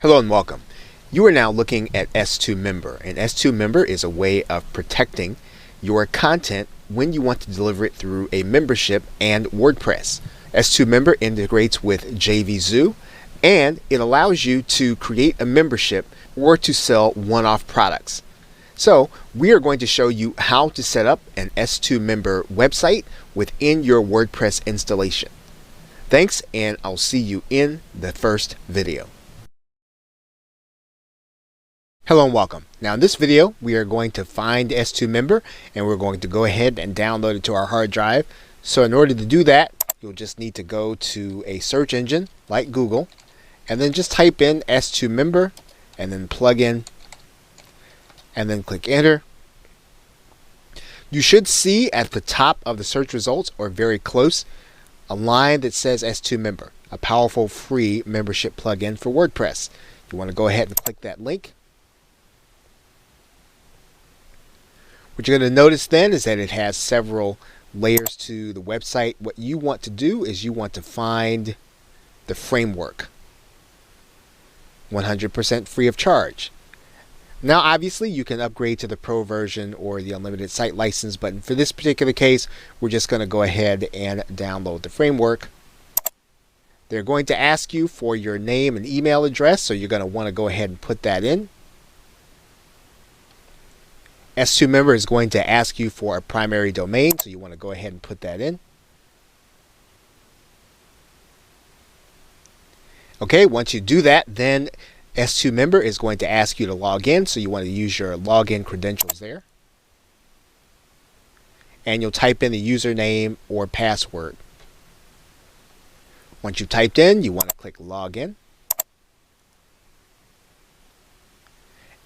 Hello and welcome. You are now looking at S2 Member, and S2 Member is a way of protecting your content when you want to deliver it through a membership and WordPress. S2 Member integrates with JVZoo, and it allows you to create a membership or to sell one-off products. So we are going to show you how to set up an S2 Member website within your WordPress installation. Thanks, and I'll see you in the first video. Hello and welcome. Now in this video we are going to find S2 Member and we're going to go ahead and download it to our hard drive. So in order to do that, you'll just need to go to a search engine like Google and then just type in S2 Member and then plug in and then click enter. You should see at the top of the search results or very close a line that says S2 Member, a powerful free membership plugin for WordPress. You want to go ahead and click that link. What you're going to notice then is that it has several layers to the website. What you want to do is you want to find the framework, 100% free of charge. Now obviously you can upgrade to the pro version or the unlimited site license, but for this particular case we're just going to go ahead and download the framework. They're going to ask you for your name and email address, so you're going to want to go ahead and put that in. S2 Member is going to ask you for a primary domain, so you want to go ahead and put that in. Okay, once you do that, then S2 Member is going to ask you to log in, so you want to use your login credentials there. And you'll type in the username or password. Once you've typed in, you want to click login.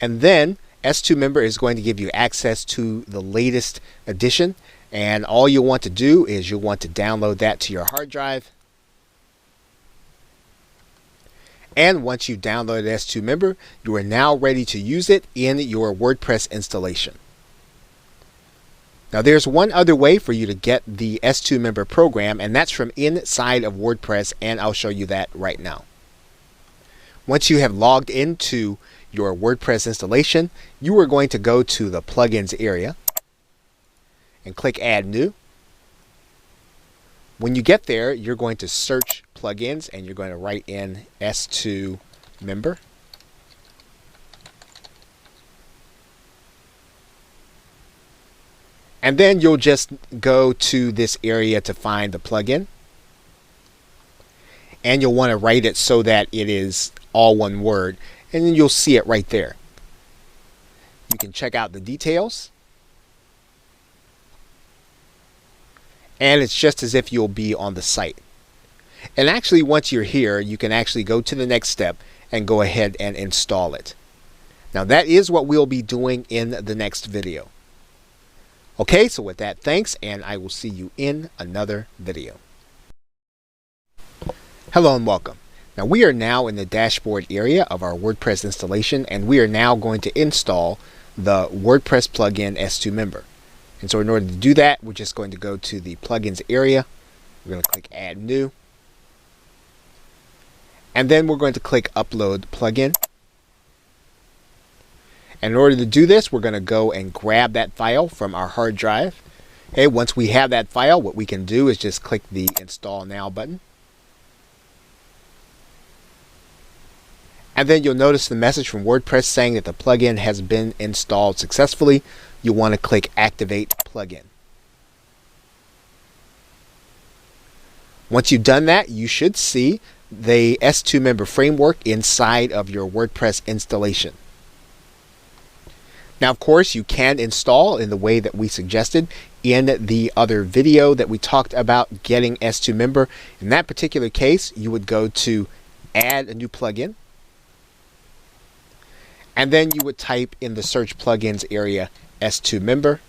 And then S2 Member is going to give you access to the latest edition, and all you want to do is you want to download that to your hard drive. And once you've downloaded S2 Member, you are now ready to use it in your WordPress installation. Now there's one other way for you to get the S2 Member program, and that's from inside of WordPress, and I'll show you that right now. Once you have logged into your WordPress installation, you are going to go to the plugins area and click add new. When you get there, you're going to search plugins and you're going to write in S2 Member. And then you'll just go to this area to find the plugin. And you'll want to write it so that it is all one word, and then you'll see it right there. You can check out the details, and it's just as if you'll be on the site. And actually once you're here, you can actually go to the next step and go ahead and install it. Now that is what we'll be doing in the next video. Okay, so with that, thanks, and I will see you in another video. Hello and welcome. Now we are now in the dashboard area of our WordPress installation, and we are now going to install the WordPress plugin S2 Member. And so in order to do that, we're just going to go to the plugins area. We're going to click add new. And then we're going to click upload plugin. And in order to do this, we're going to go and grab that file from our hard drive. Okay, once we have that file, what we can do is just click the install now button. And then you'll notice the message from WordPress saying that the plugin has been installed successfully. You'll want to click Activate Plugin. Once you've done that, you should see the S2 Member framework inside of your WordPress installation. Now, of course, you can install in the way that we suggested in the other video that we talked about getting S2 Member. In that particular case, you would go to Add a new plugin. And then you would type in the search plugins area S2 Member.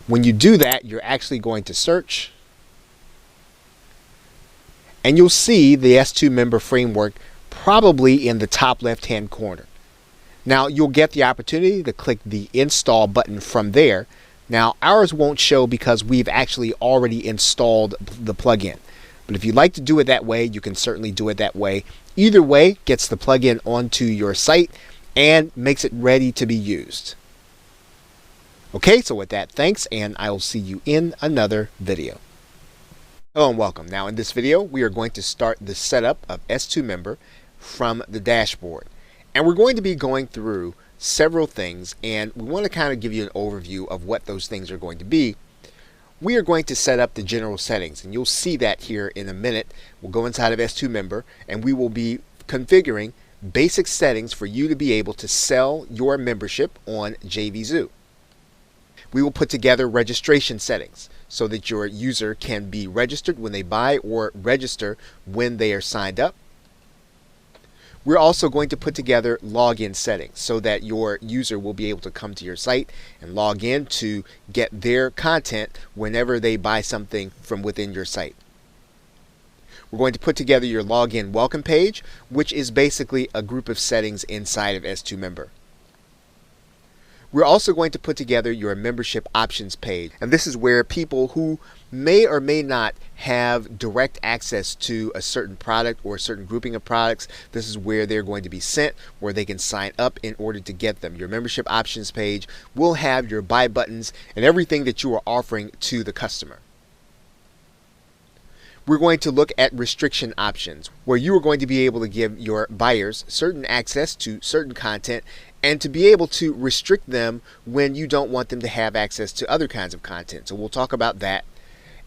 When you do that, you're actually going to search, and you'll see the S2 Member framework probably in the top left hand corner. Now you'll get the opportunity to click the install button from there. Now ours won't show because we've actually already installed the plugin. But if you'd like to do it that way, you can certainly do it that way. Either way gets the plugin onto your site and makes it ready to be used. Okay, so with that, thanks, and I will see you in another video. Hello and welcome. Now in this video, we are going to start the setup of S2 Member from the dashboard. And we're going to be going through several things, and we want to kind of give you an overview of what those things are going to be. We are going to set up the general settings, and you'll see that here in a minute. We'll go inside of S2 Member, and we will be configuring basic settings for you to be able to sell your membership on JVZoo. We will put together registration settings so that your user can be registered when they buy or register when they are signed up. We're also going to put together login settings so that your user will be able to come to your site and log in to get their content whenever they buy something from within your site. We're going to put together your login welcome page, which is basically a group of settings inside of S2 Member. We're also going to put together your membership options page, and this is where people who may or may not have direct access to a certain product or a certain grouping of products, this is where they're going to be sent, where they can sign up in order to get them. Your membership options page will have your buy buttons and everything that you are offering to the customer. We're going to look at restriction options, where you are going to be able to give your buyers certain access to certain content and to be able to restrict them when you don't want them to have access to other kinds of content. So we'll talk about that.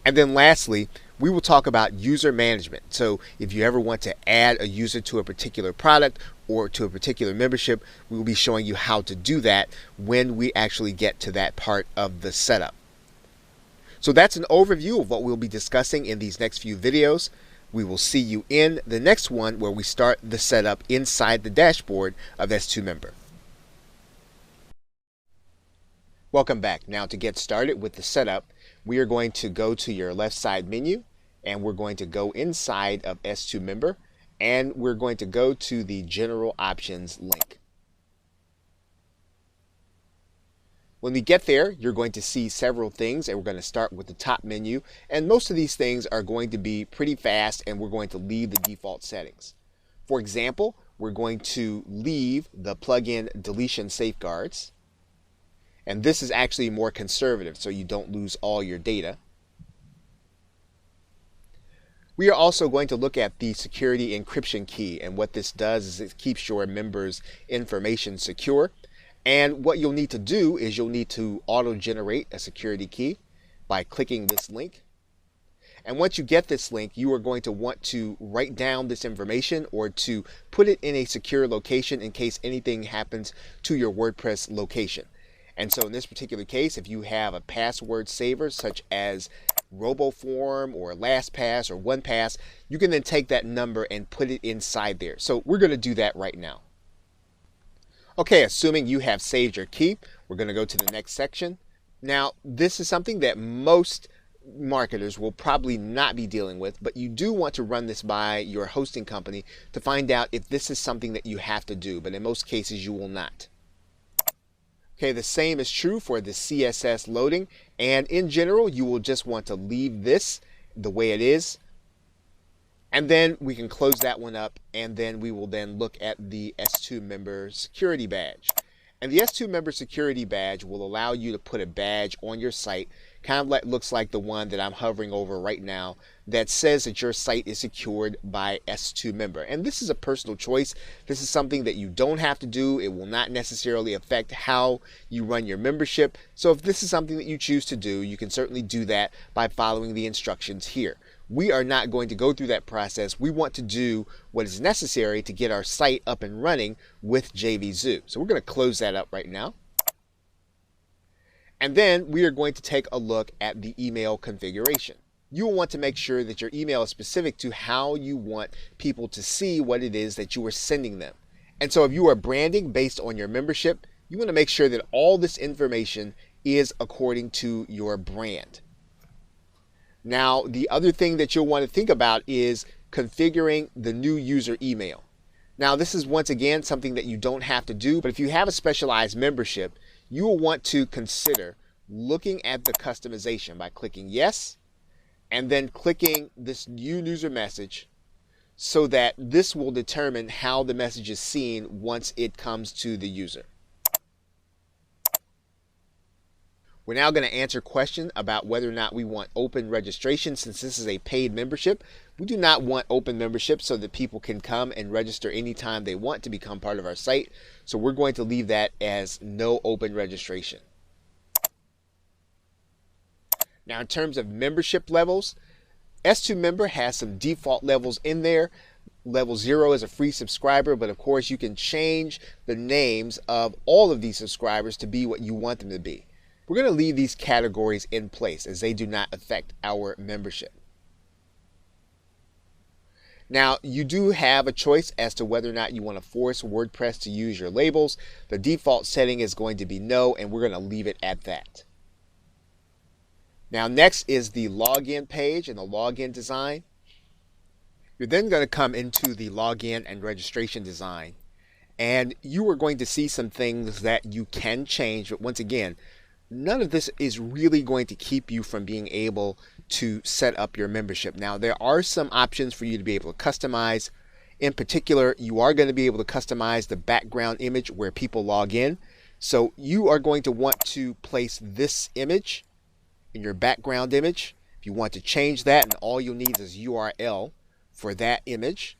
And then lastly, we will talk about user management. So if you ever want to add a user to a particular product or to a particular membership, we will be showing you how to do that when we actually get to that part of the setup. So that's an overview of what we'll be discussing in these next few videos. We will see you in the next one where we start the setup inside the dashboard of S2 Member. Welcome back. Now to get started with the setup, we are going to go to your left side menu, and we're going to go inside of S2 Member, and we're going to go to the General Options link. When we get there, you're going to see several things, and we're going to start with the top menu, and most of these things are going to be pretty fast, and we're going to leave the default settings. For example, we're going to leave the plugin deletion safeguards. And this is actually more conservative, so you don't lose all your data. We are also going to look at the security encryption key, and what this does is it keeps your members' information secure. And what you'll need to do is you'll need to auto-generate a security key by clicking this link. And once you get this link, you are going to want to write down this information or to put it in a secure location in case anything happens to your WordPress location. And so in this particular case, if you have a password saver such as RoboForm or LastPass or OnePass, you can then take that number and put it inside there. So we're going to do that right now. Okay, assuming you have saved your key, we're going to go to the next section. Now, this is something that most marketers will probably not be dealing with, but you do want to run this by your hosting company to find out if this is something that you have to do, but in most cases you will not. Okay, the same is true for the CSS loading, and in general you will just want to leave this the way it is, and then we can close that one up, and then we will then look at the S2 Member Security Badge. And the S2 Member Security Badge will allow you to put a badge on your site, kind of like looks like the one that I'm hovering over right now, that says that your site is secured by S2 Member. And this is a personal choice. This is something that you don't have to do. It will not necessarily affect how you run your membership. So if this is something that you choose to do, you can certainly do that by following the instructions here. We are not going to go through that process. We want to do what is necessary to get our site up and running with JVZoo. So we're going to close that up right now. And then we are going to take a look at the email configuration. You will want to make sure that your email is specific to how you want people to see what it is that you are sending them. And so if you are branding based on your membership, you want to make sure that all this information is according to your brand. Now, the other thing that you'll want to think about is configuring the new user email. Now, this is once again something that you don't have to do, but if you have a specialized membership, you will want to consider looking at the customization by clicking yes, and then clicking this new user message so that this will determine how the message is seen once it comes to the user. We're now going to answer questions about whether or not we want open registration. Since this is a paid membership, we do not want open membership so that people can come and register anytime they want to become part of our site. So we're going to leave that as no open registration. Now, in terms of membership levels, S2 Member has some default levels in there. Level 0 is a free subscriber, but of course you can change the names of all of these subscribers to be what you want them to be. We're going to leave these categories in place as they do not affect our membership. Now, you do have a choice as to whether or not you want to force WordPress to use your labels. The default setting is going to be no, and we're going to leave it at that. Now, next is the login page and the login design. You're then going to come into the login and registration design, and you are going to see some things that you can change, but once again, none of this is really going to keep you from being able to set up your membership. Now, there are some options for you to be able to customize. In particular, you are going to be able to customize the background image where people log in. So you are going to want to place this image in your background image. If you want to change that, and all you'll need is URL for that image.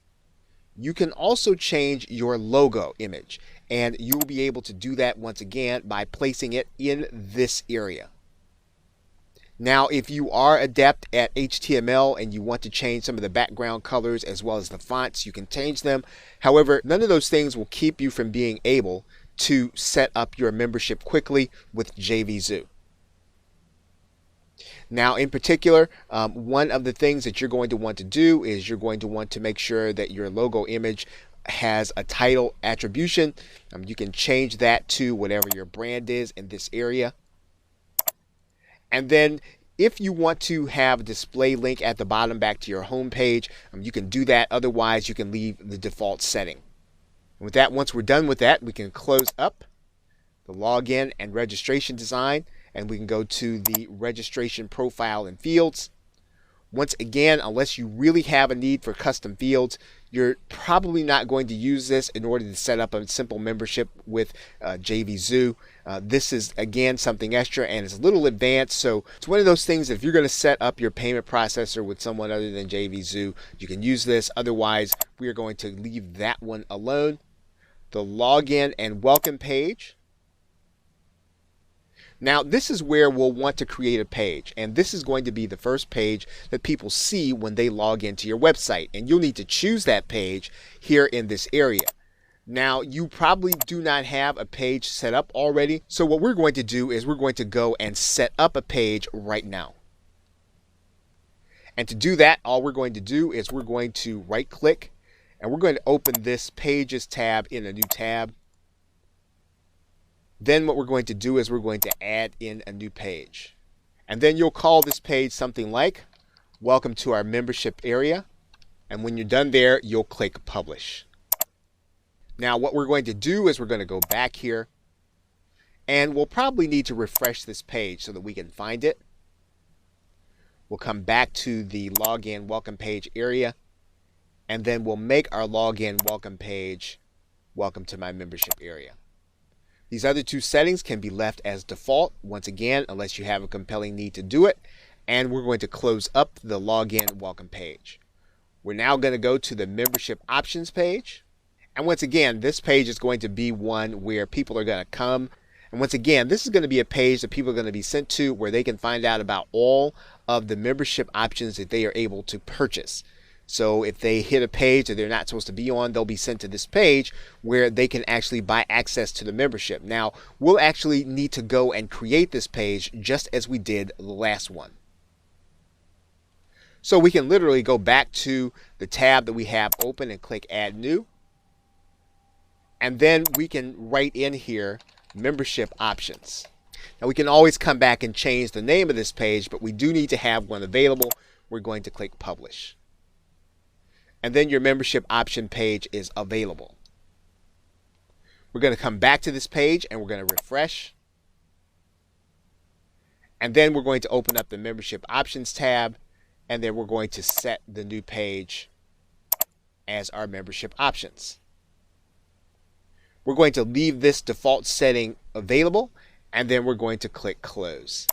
You can also change your logo image, and you'll be able to do that once again by placing it in this area. Now, if you are adept at HTML and you want to change some of the background colors as well as the fonts, you can change them. However, none of those things will keep you from being able to set up your membership quickly with JVZoo. Now, in particular, one of the things that you're going to want to do is you're going to want to make sure that your logo image has a title attribution. You can change that to whatever your brand is in this area. And then if you want to have a display link at the bottom back to your home page, you can do that. Otherwise, you can leave the default setting. And with that, once we're done with that, we can close up the login and registration design, and we can go to the registration profile and fields. Once again, unless you really have a need for custom fields, you're probably not going to use this in order to set up a simple membership with JVZoo. This is, again, something extra, and it's a little advanced, so it's one of those things. If you're going to set up your payment processor with someone other than JVZoo, you can use this. Otherwise, we are going to leave that one alone. The login and welcome page. Now, this is where we'll want to create a page, and this is going to be the first page that people see when they log into your website, and you'll need to choose that page here in this area. Now, you probably do not have a page set up already, so what we're going to do is we're going to go and set up a page right now. And to do that, all we're going to do is we're going to right-click, and we're going to open this Pages tab in a new tab. Then what we're going to do is we're going to add in a new page. And then you'll call this page something like, Welcome to our membership area. And when you're done there, you'll click Publish. Now what we're going to do is we're going to go back here, and we'll probably need to refresh this page so that we can find it. We'll come back to the Login Welcome Page area, and then we'll make our Login Welcome Page Welcome to my membership area. These other two settings can be left as default, once again, unless you have a compelling need to do it. And we're going to close up the login welcome page. We're now going to go to the membership options page. And once again, this page is going to be one where people are going to come. And once again, this is going to be a page that people are going to be sent to where they can find out about all of the membership options that they are able to purchase. So if they hit a page that they're not supposed to be on, they'll be sent to this page where they can actually buy access to the membership. Now, we'll actually need to go and create this page just as we did the last one. So we can literally go back to the tab that we have open and click Add New. And then we can write in here membership options. Now we can always come back and change the name of this page, but we do need to have one available. We're going to click Publish. And then your membership option page is available. We're going to come back to this page and we're going to refresh. And then we're going to open up the membership options tab. and then we're going to set the new page as our membership options. We're going to leave this default setting available, and then we're going to click close.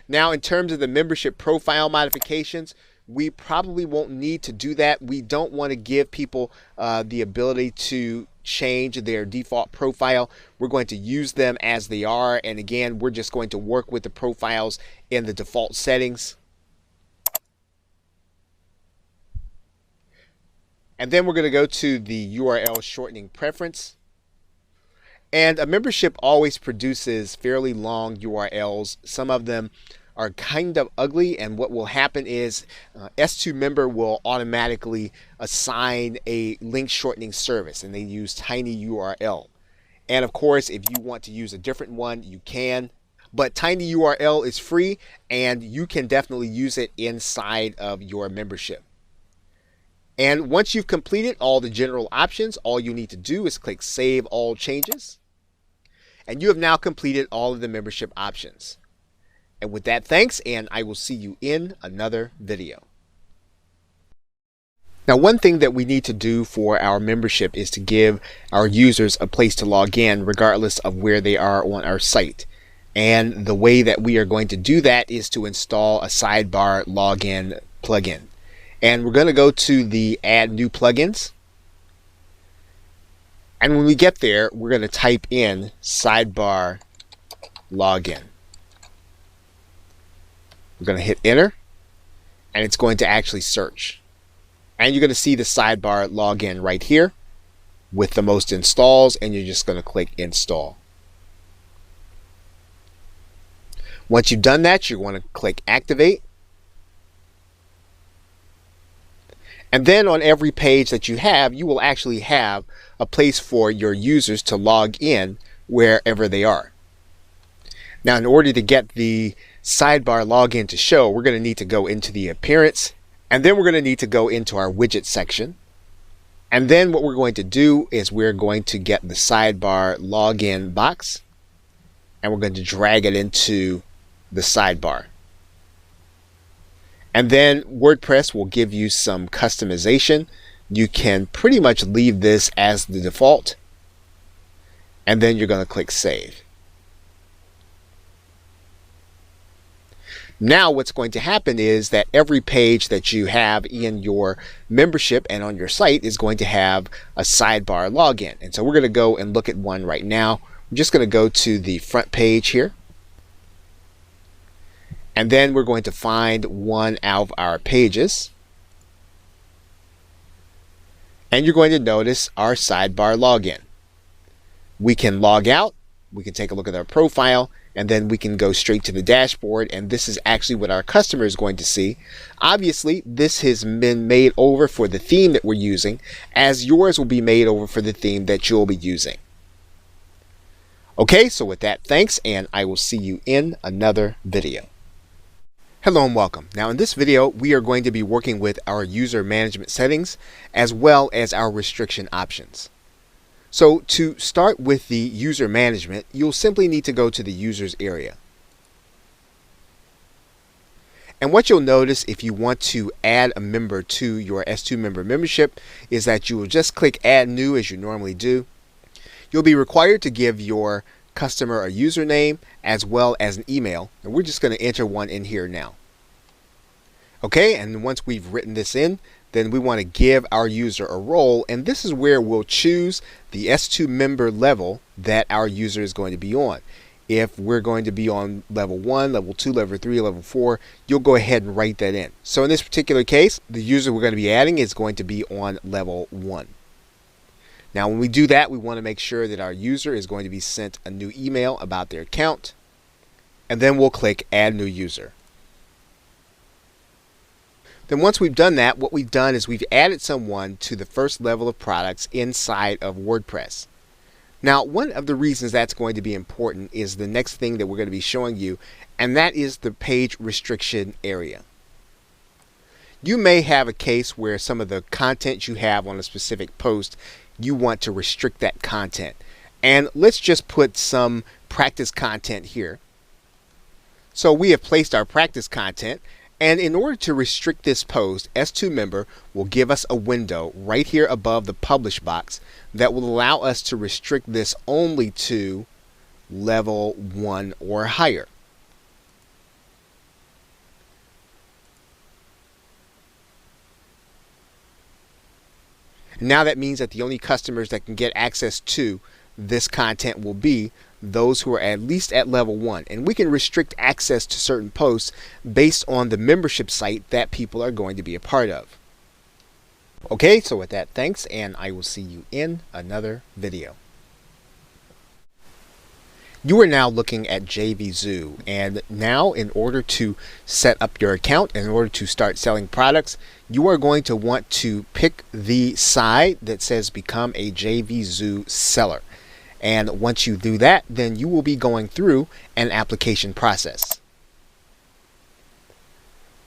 Now, in terms of the membership profile modifications, we probably won't need to do that. We don't want to give people the ability to change their default profile. We're going to use them as they are, and again, we're just going to work with the profiles in the default settings. And then we're going to go to the URL shortening preference. And a membership always produces fairly long URLs. Some of them are kind of ugly, and what will happen is S2 member will automatically assign a link shortening service, and they use tinyURL. And of course, if you want to use a different one, you can. But tinyURL is free, and you can definitely use it inside of your membership. And once you've completed all the general options, all you need to do is click Save All Changes. And you have now completed all of the membership options. And with that, thanks, and I will see you in another video. Now, one thing that we need to do for our membership is to give our users a place to log in regardless of where they are on our site. And the way that we are going to do that is to install a sidebar login plugin. And we're going to go to the Add New Plugins. And when we get there, we're going to type in sidebar login. We're going to hit enter, and it's going to actually search. And you're going to see the sidebar login right here with the most installs, and you're just going to click install. Once you've done that, you're going to click activate. And then on every page that you have, you will actually have a place for your users to log in wherever they are. Now, in order to get the sidebar login to show, we're going to need to go into the appearance, and then we're going to need to go into our widget section. And then what we're going to do is we're going to get the sidebar login box, and we're going to drag it into the sidebar. And then WordPress will give you some customization. You can pretty much leave this as the default, and then you're going to click Save. Now what's going to happen is that every page that you have in your membership and on your site is going to have a sidebar login. And so we're going to go and look at one right now. I'm just going to go to the front page here. And then we're going to find one out of our pages. And you're going to notice our sidebar login. We can log out, we can take a look at our profile, and then we can go straight to the dashboard, and this is actually what our customer is going to see. Obviously, this has been made over for the theme that we're using, as yours will be made over for the theme that you'll be using. Okay, so with that, thanks, and I will see you in another video. Hello and welcome. Now in this video, we are going to be working with our user management settings as well as our restriction options. So to start with the user management, you'll simply need to go to the users area. And what you'll notice if you want to add a member to your S2 member membership is that you will just click Add New as you normally do. You'll be required to give your customer a username as well as an email, and we're just going to enter one in here now. Okay, and once we've written this in, then we want to give our user a role, and this is where we'll choose the S2 member level that our user is going to be on. If we're going to be on level 1, level 2, level 3, level 4, you'll go ahead and write that in. So in this particular case, the user we're going to be adding is going to be on level 1. Now when we do that, we want to make sure that our user is going to be sent a new email about their account, and then we'll click Add New User. Then once we've done that, what we've done is we've added someone to the first level of products inside of WordPress. Now, one of the reasons that's going to be important is the next thing that we're going to be showing you, and that is the page restriction area. You may have a case where some of the content you have on a specific post, you want to restrict that content. And let's just put some practice content here. So we have placed our practice content, and in order to restrict this post, S2 Member will give us a window right here above the publish box that will allow us to restrict this only to level 1 or higher. Now that means that the only customers that can get access to this content will be those who are at least at level 1. And we can restrict access to certain posts based on the membership site that people are going to be a part of. Okay, so with that, thanks, and I will see you in another video. You are now looking at JVZoo, and now in order to set up your account, in order to start selling products, you are going to want to pick the side that says become a JVZoo seller. And once you do that, then you will be going through an application process.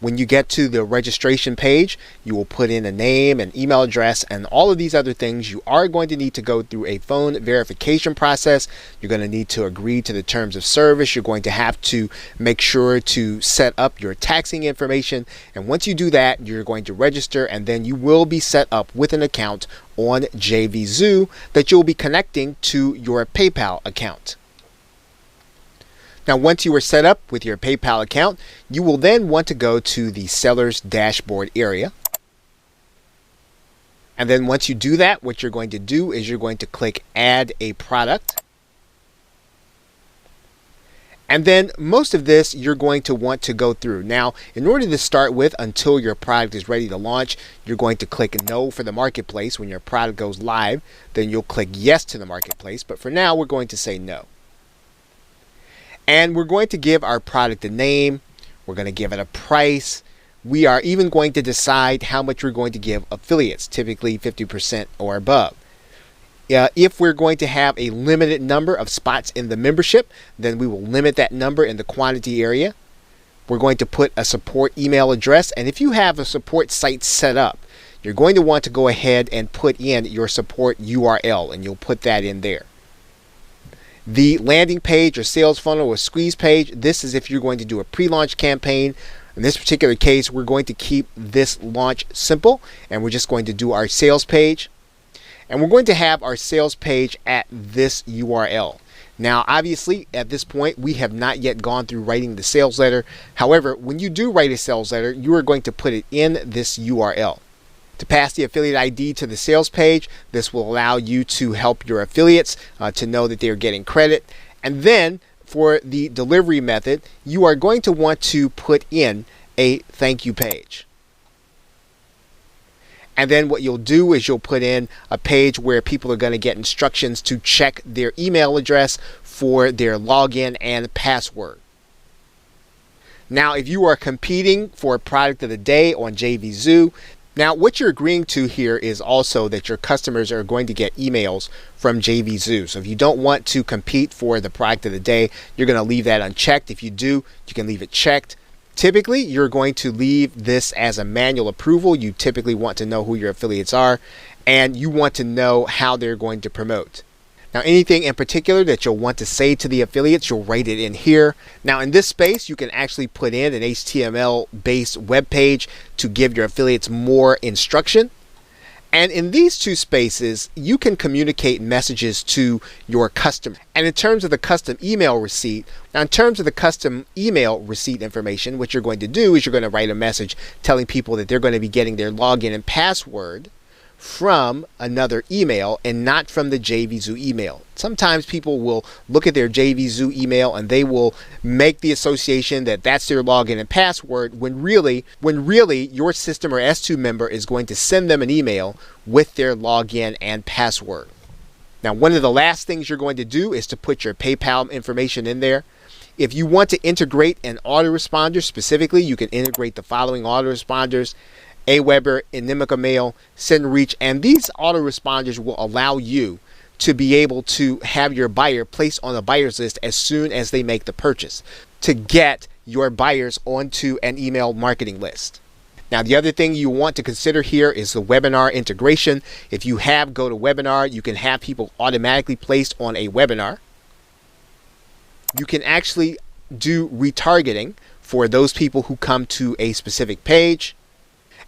When you get to the registration page, you will put in a name, an email address, and all of these other things. You are going to need to go through a phone verification process. You're going to need to agree to the terms of service. You're going to have to make sure to set up your taxing information. And once you do that, you're going to register, and then you will be set up with an account on JVZoo that you'll be connecting to your PayPal account. Now, once you are set up with your PayPal account, you will then want to go to the seller's dashboard area. And then once you do that, what you're going to do is you're going to click Add a Product. And then most of this you're going to want to go through. Now, in order to start with, until your product is ready to launch, you're going to click No for the marketplace. When your product goes live, then you'll click Yes to the marketplace. But for now, we're going to say No. And we're going to give our product a name. We're going to give it a price. We are even going to decide how much we're going to give affiliates, typically 50% or above. If we're going to have a limited number of spots in the membership, then we will limit that number in the quantity area. We're going to put a support email address. And if you have a support site set up, you're going to want to go ahead and put in your support URL, and you'll put that in there. The landing page or sales funnel or squeeze page, this is if you're going to do a pre-launch campaign. In this particular case, we're going to keep this launch simple, and we're just going to do our sales page. And we're going to have our sales page at this URL. Now, obviously, at this point, we have not yet gone through writing the sales letter. However, when you do write a sales letter, you are going to put it in this URL. To pass the affiliate ID to the sales page, this will allow you to help your affiliates to know that they're getting credit. And then for the delivery method, you are going to want to put in a thank you page. And then what you'll do is you'll put in a page where people are going to get instructions to check their email address for their login and password. Now, if you are competing for a product of the day on JVZoo, now, what you're agreeing to here is also that your customers are going to get emails from JVZoo. So if you don't want to compete for the product of the day, you're going to leave that unchecked. If you do, you can leave it checked. Typically, you're going to leave this as a manual approval. You typically want to know who your affiliates are, and you want to know how they're going to promote. Now, anything in particular that you'll want to say to the affiliates, you'll write it in here. Now, in this space, you can actually put in an HTML-based web page to give your affiliates more instruction. And in these two spaces, you can communicate messages to your customer. And in terms of the custom email receipt, now in terms of the custom email receipt information, what you're going to do is you're going to write a message telling people that they're going to be getting their login and password from another email and not from the JVZoo email. Sometimes people will look at their JVZoo email and they will make the association that that's their login and password when really your system or S2 member is going to send them an email with their login and password. Now, one of the last things you're going to do is to put your PayPal information in there. If you want to integrate an autoresponder specifically, you can integrate the following autoresponders: Aweber, Inimica Mail, SendReach, and these autoresponders will allow you to be able to have your buyer placed on a buyer's list as soon as they make the purchase to get your buyers onto an email marketing list. Now, the other thing you want to consider here is the webinar integration. If you have GoToWebinar, you can have people automatically placed on a webinar. You can actually do retargeting for those people who come to a specific page.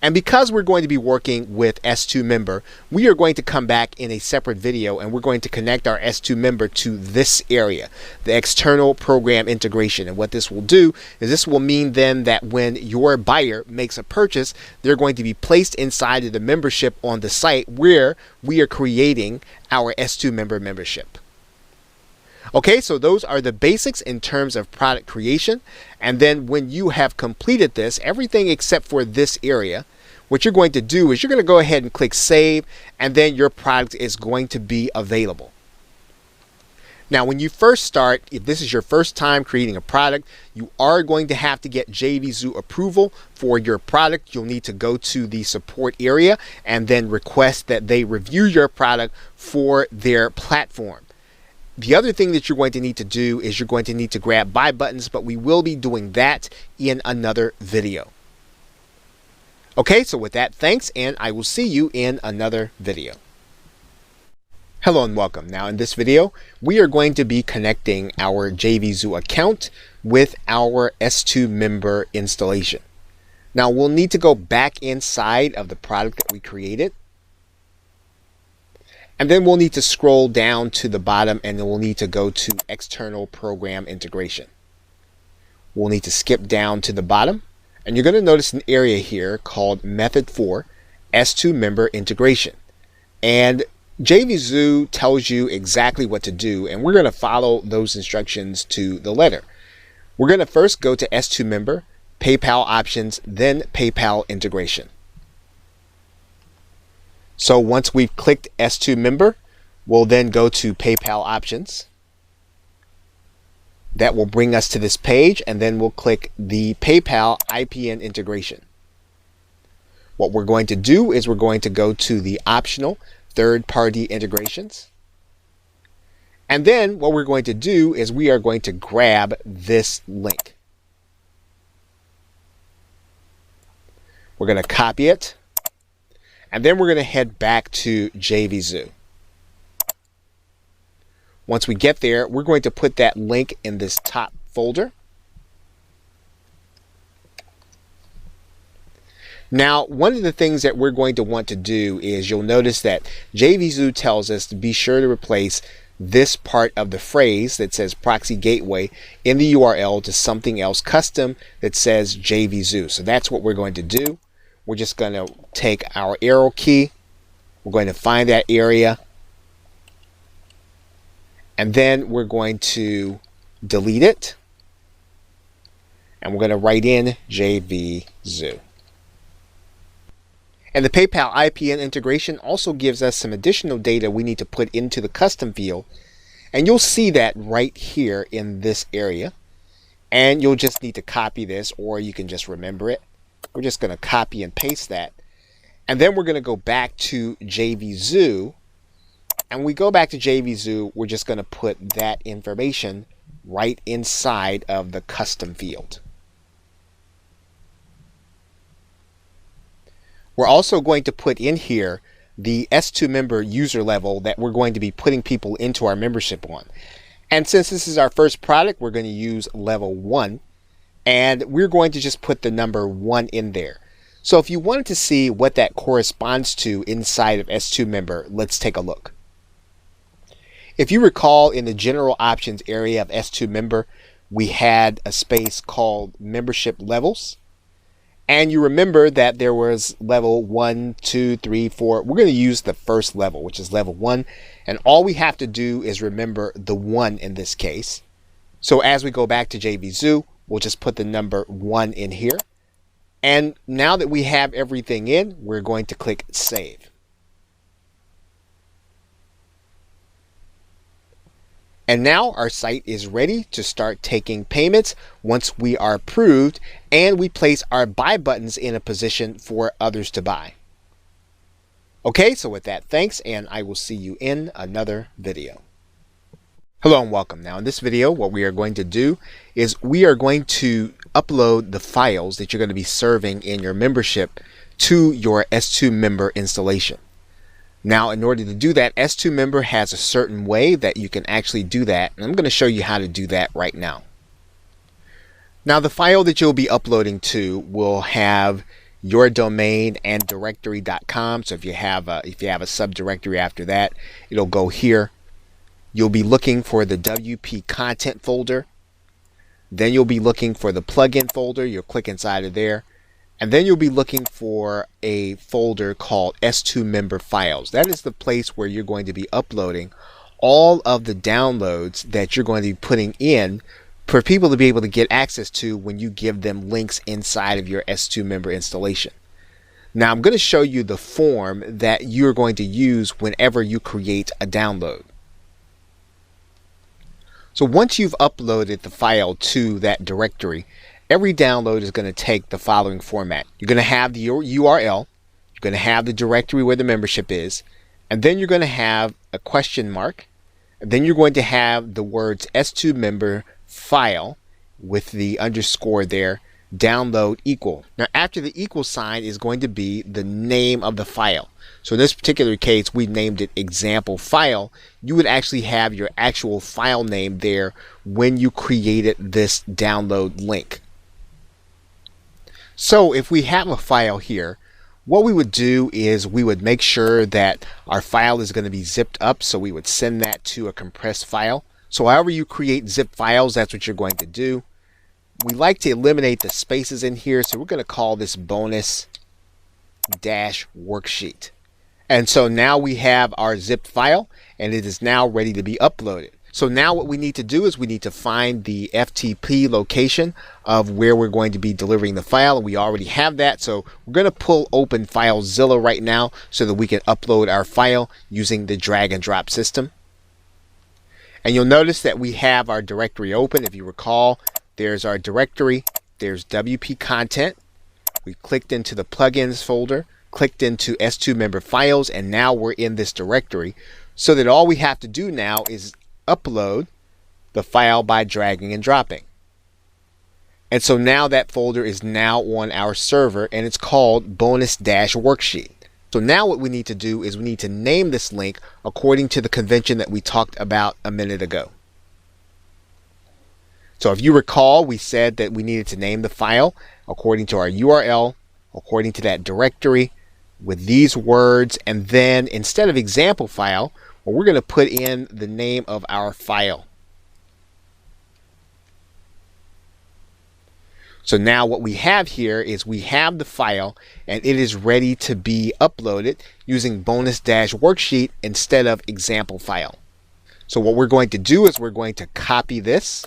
And because we're going to be working with S2 member, we are going to come back in a separate video and we're going to connect our S2 member to this area, the external program integration. And what this will do is this will mean then that when your buyer makes a purchase, they're going to be placed inside of the membership on the site where we are creating our S2 member membership. Okay, so those are the basics in terms of product creation. And then when you have completed this, everything except for this area, what you're going to do is you're going to go ahead and click save, and then your product is going to be available. Now, when you first start, if this is your first time creating a product, you are going to have to get JVZoo approval for your product. You'll need to go to the support area and then request that they review your product for their platform. The other thing that you're going to need to do is you're going to need to grab buy buttons, but we will be doing that in another video. Okay, so with that, thanks, and I will see you in another video. Hello and welcome. Now in this video, we are going to be connecting our JVZoo account with our S2 member installation. Now we'll need to go back inside of the product that we created. And then we'll need to scroll down to the bottom and then we'll need to go to external program integration. We'll need to skip down to the bottom and you're going to notice an area here called method 4 S2 member integration. And JVZoo tells you exactly what to do and we're going to follow those instructions to the letter. We're going to first go to S2 member, PayPal options, then PayPal integration. So once we've clicked S2 member, we'll then go to PayPal options. That will bring us to this page and then we'll click the PayPal IPN integration. What we're going to do is we're going to go to the optional third-party integrations. And then what we're going to do is we are going to grab this link. We're going to copy it. And then we're going to head back to JVZoo. Once we get there, we're going to put that link in this top folder. Now, one of the things that we're going to want to do is you'll notice that JVZoo tells us to be sure to replace this part of the phrase that says proxy gateway in the URL to something else custom that says JVZoo. So that's what we're going to do. We're just going to take our arrow key. We're going to find that area. And then we're going to delete it. And we're going to write in JVZoo. And the PayPal IPN integration also gives us some additional data we need to put into the custom field. And you'll see that right here in this area. And you'll just need to copy this or you can just remember it. We're just going to copy and paste that. And then we're going to go back to JVZoo. And when we go back to JVZoo, we're just going to put that information right inside of the custom field. We're also going to put in here the S2 member user level that we're going to be putting people into our membership on. And since this is our first product, we're going to use level 1. And we're going to just put the number 1 in there. So if you wanted to see what that corresponds to inside of S2 member, let's take a look. If you recall, in the general options area of S2 member, we had a space called membership levels. And you remember that there was level 1, 2, 3, 4. We're going to use the first level, which is level 1. And all we have to do is remember the 1 in this case. So as we go back to JVZoo, we'll just put the number 1 in here. And now that we have everything in, we're going to click Save. And now our site is ready to start taking payments once we are approved and we place our buy buttons in a position for others to buy. Okay, so with that, thanks, and I will see you in another video. Hello and welcome. Now in this video, what we are going to do is we are going to upload the files that you're going to be serving in your membership to your S2 member installation. Now, in order to do that, S2 member has a certain way that you can actually do that, and I'm going to show you how to do that right now. Now the file that you'll be uploading to will have your domain and directory.com. So if you have a subdirectory after that, it'll go here. You'll be looking for the WP content folder. Then you'll be looking for the plugin folder. You'll click inside of there. And then you'll be looking for a folder called S2 member files. That is the place where you're going to be uploading all of the downloads that you're going to be putting in for people to be able to get access to when you give them links inside of your S2 member installation. Now I'm going to show you the form that you're going to use whenever you create a download. So once you've uploaded the file to that directory, every download is going to take the following format. You're going to have the URL, you're going to have the directory where the membership is, and then you're going to have a question mark, and then you're going to have the words S2 member file with the underscore there, download equal. Now after the equal sign is going to be the name of the file. So in this particular case we named it example file. You would actually have your actual file name there when you created this download link. So if we have a file here, what we would do is we would make sure that our file is going to be zipped up, so we would send that to a compressed file. So however you create zip files, that's what you're going to do. We like to eliminate the spaces in here, so we're going to call this bonus dash worksheet. And so now we have our zipped file and it is now ready to be uploaded. So now what we need to do is we need to find the FTP location of where we're going to be delivering the file. We already have that, so we're going to pull open FileZilla right now so that we can upload our file using the drag and drop system. And you'll notice that we have our directory open. If you recall, there's our directory, there's WP content. We clicked into the plugins folder, clicked into S2 member files, and now we're in this directory. So that all we have to do now is upload the file by dragging and dropping. And so now that folder is now on our server and it's called bonus-worksheet. So now what we need to do is we need to name this link according to the convention that we talked about a minute ago. So if you recall, we said that we needed to name the file according to our URL, according to that directory, with these words, and then instead of example file, well, we're going to put in the name of our file. So now what we have here is we have the file and it is ready to be uploaded using bonus-worksheet instead of example file. So what we're going to do is we're going to copy this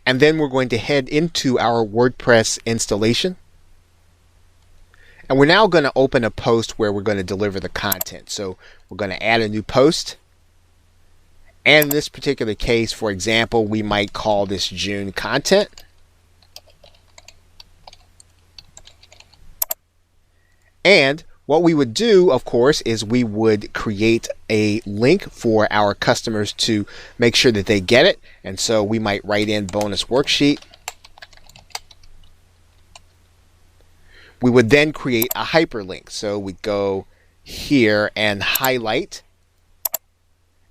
and then we're going to head into our WordPress installation. And we're now going to open a post where we're going to deliver the content. So we're going to add a new post. And in this particular case, for example, we might call this June content. And what we would do, of course, is we would create a link for our customers to make sure that they get it. And so we might write in bonus worksheet. We would then create a hyperlink. So we go here and highlight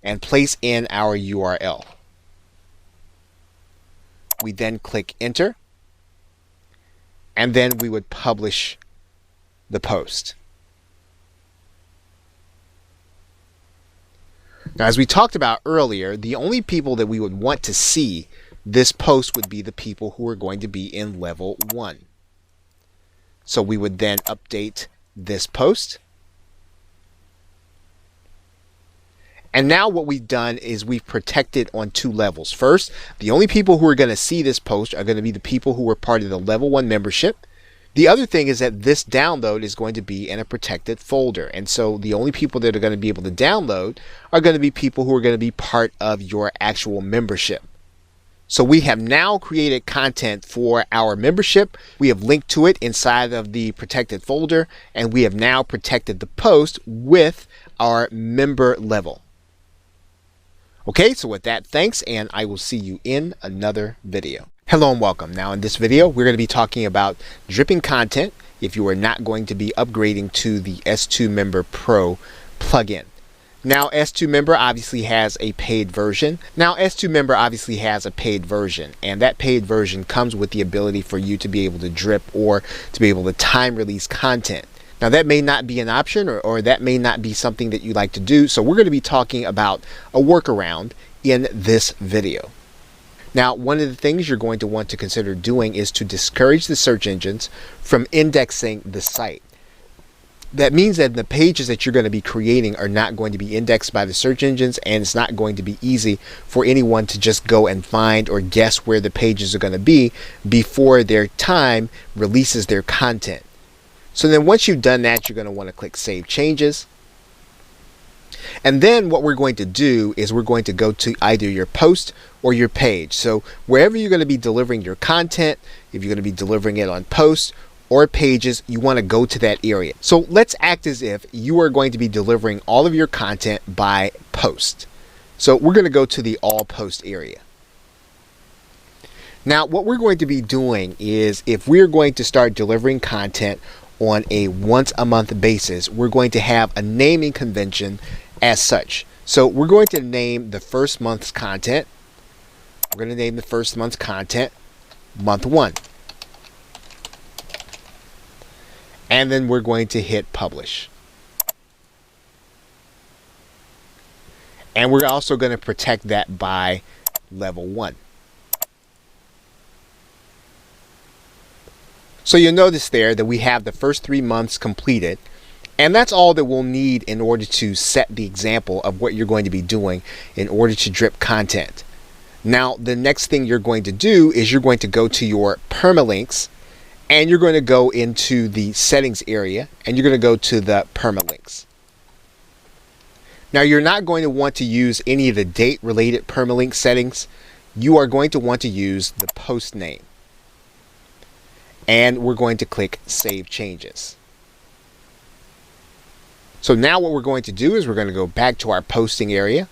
and place in our URL. We then click enter and then we would publish the post. Now, as we talked about earlier, the only people that we would want to see this post would be the people who are going to be in level 1. So we would then update this post. And now what we've done is we've protected on 2 levels. First, the only people who are going to see this post are going to be the people who are part of the level 1 membership. The other thing is that this download is going to be in a protected folder. And so the only people that are going to be able to download are going to be people who are going to be part of your actual membership. So we have now created content for our membership. We have linked to it inside of the protected folder, and we have now protected the post with our member level. Okay, so with that, thanks, and I will see you in another video. Hello and welcome. Now in this video, we're going to be talking about dripping content if you are not going to be upgrading to the S2 Member Pro plugin. Now S2 Member obviously has a paid version. And that paid version comes with the ability for you to be able to drip or to be able to time release content. Now that may not be an option, or that may not be something that you like to do, so we're going to be talking about a workaround in this video. Now, one of the things you're going to want to consider doing is to discourage the search engines from indexing the site. That means that the pages that you're going to be creating are not going to be indexed by the search engines, and it's not going to be easy for anyone to just go and find or guess where the pages are going to be before their time releases their content. So then once you've done that, you're going to want to click Save Changes. And then what we're going to do is we're going to go to either your post or your page. So wherever you're going to be delivering your content, if you're going to be delivering it on posts or pages, you want to go to that area. So let's act as if you are going to be delivering all of your content by post. So we're going to go to the all post area. Now what we're going to be doing is, if we're going to start delivering content on a once a month basis, we're going to have a naming convention as such. So we're going to name the first month's content. We're going to name the first month's content month 1. And then we're going to hit publish. And we're also going to protect that by level 1. So you'll notice there that we have the first 3 months completed, and that's all that we'll need in order to set the example of what you're going to be doing in order to drip content. Now the next thing you're going to do is you're going to go to your permalinks, and you're going to go into the settings area, and you're going to go to the permalinks. Now you're not going to want to use any of the date related permalink settings. You are going to want to use the post name. And we're going to click Save Changes. So now what we're going to do is we're going to go back to our posting area.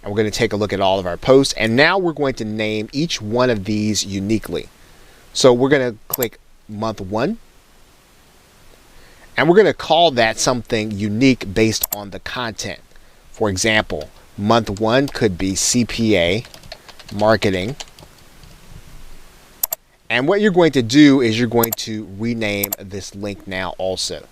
And we're going to take a look at all of our posts. And now we're going to name each one of these uniquely. So we're going to click month 1. And we're going to call that something unique based on the content. For example, month 1 could be CPA marketing. And what you're going to do is you're going to rename this link now also.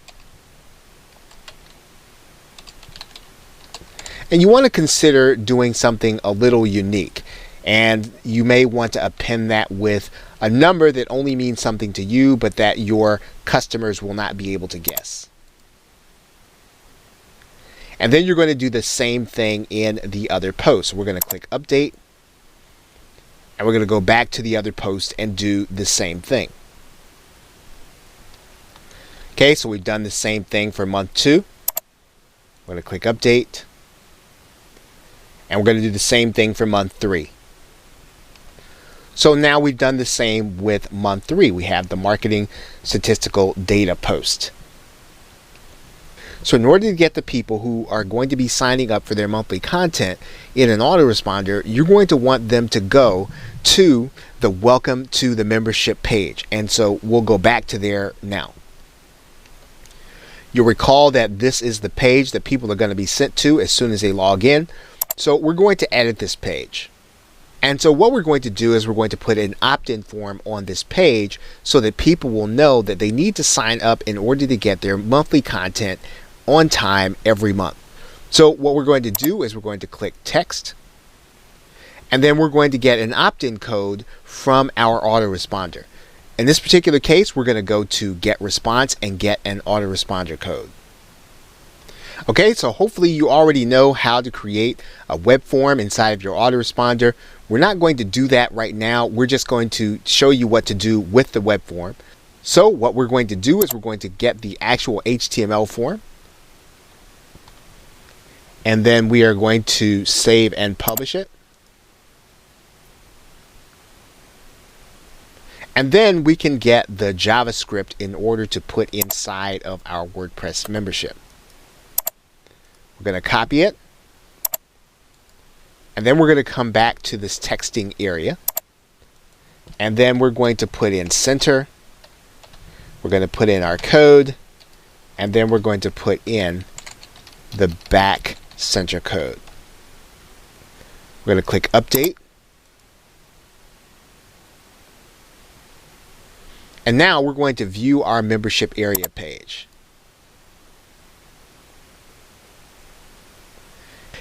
And you want to consider doing something a little unique. And you may want to append that with a number that only means something to you, but that your customers will not be able to guess. And then you're going to do the same thing in the other post. We're going to click Update. And we're going to go back to the other post and do the same thing. Okay, so we've done the same thing for month 2. We're going to click Update. And we're going to do the same thing for month 3. So now we've done the same with month 3. We have the marketing statistical data post. So in order to get the people who are going to be signing up for their monthly content in an autoresponder, you're going to want them to go to the Welcome to the Membership page. And so we'll go back to there now. You'll recall that this is the page that people are going to be sent to as soon as they log in. So we're going to edit this page. And so what we're going to do is we're going to put an opt-in form on this page so that people will know that they need to sign up in order to get their monthly content on time every month. So what we're going to do is we're going to click Text, and then we're going to get an opt-in code from our autoresponder. In this particular case, we're going to go to Get Response and get an autoresponder code. Okay, so hopefully you already know how to create a web form inside of your autoresponder. We're not going to do that right now. We're just going to show you what to do with the web form. So what we're going to do is we're going to get the actual HTML form. And then we are going to save and publish it. And then we can get the JavaScript in order to put inside of our WordPress membership. We're going to copy it. And then we're going to come back to this texting area. And then we're going to put in center. We're going to put in our code. And then we're going to put in the back center code. We're going to click update. And now we're going to view our membership area page.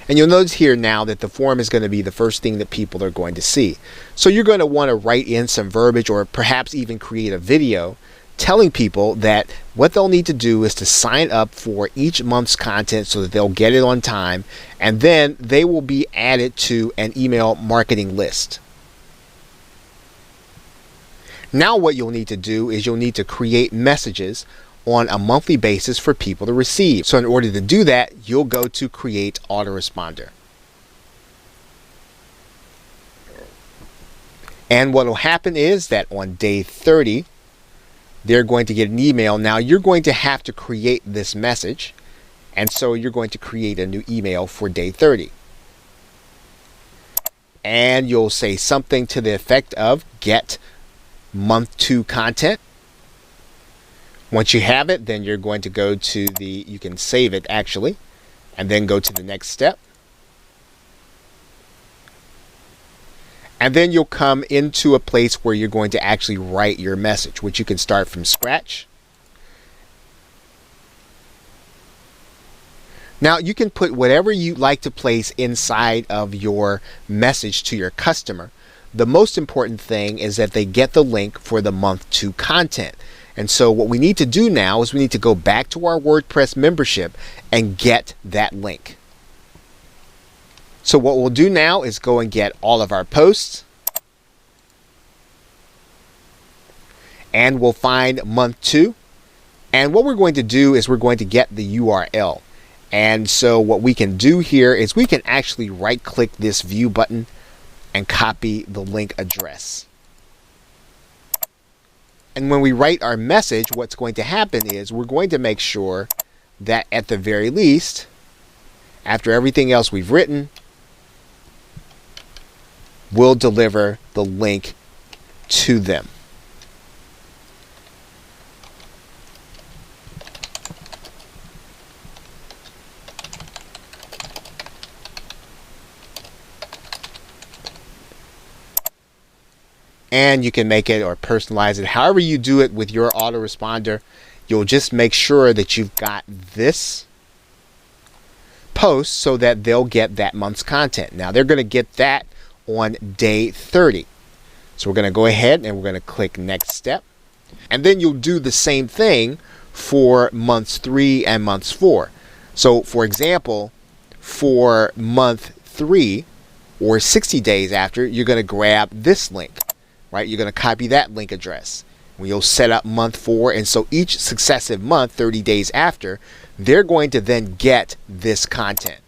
And you'll notice here now that the form is going to be the first thing that people are going to see. So you're going to want to write in some verbiage, or perhaps even create a video telling people that what they'll need to do is to sign up for each month's content so that they'll get it on time, and then they will be added to an email marketing list. Now what you'll need to do is you'll need to create messages on a monthly basis for people to receive. So in order to do that, you'll go to create autoresponder. And what will happen is that on day 30, they're going to get an email. Now you're going to have to create this message, and so you're going to create a new email for day 30. And you'll say something to the effect of get month 2 content. Once you have it, then you're going to go to you can save it actually, and then go to the next step. And then you'll come into a place where you're going to actually write your message, which you can start from scratch. Now you can put whatever you like to place inside of your message to your customer. The most important thing is that they get the link for the month 2 content. And so what we need to do now is we need to go back to our WordPress membership and get that link. So what we'll do now is go and get all of our posts, and we'll find month 2. And what we're going to do is we're going to get the URL. And so what we can do here is we can actually right click this view button and copy the link address. And when we write our message, what's going to happen is we're going to make sure that at the very least, after everything else we've written, we'll deliver the link to them. And you can make it or personalize it however you do it with your autoresponder. You'll just make sure that you've got this post so that they'll get that month's content. Now they're going to get that on day 30. So we're going to go ahead and we're going to click next step. And then you'll do the same thing for months 3 and months 4. So for example, for month 3 or 60 days after, you're going to grab this link. Right? You're going to copy that link address. You'll set up month 4, and so each successive month, 30 days after, they're going to then get this content.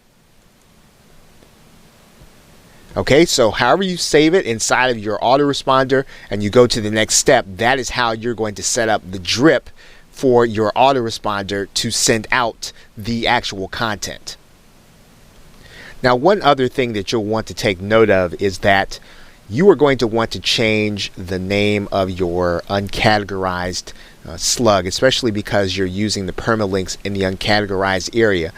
Okay, so however you save it inside of your autoresponder and you go to the next step, that is how you're going to set up the drip for your autoresponder to send out the actual content. Now, one other thing that you'll want to take note of is that you are going to want to change the name of your uncategorized slug, especially because you're using the permalinks in the uncategorized area.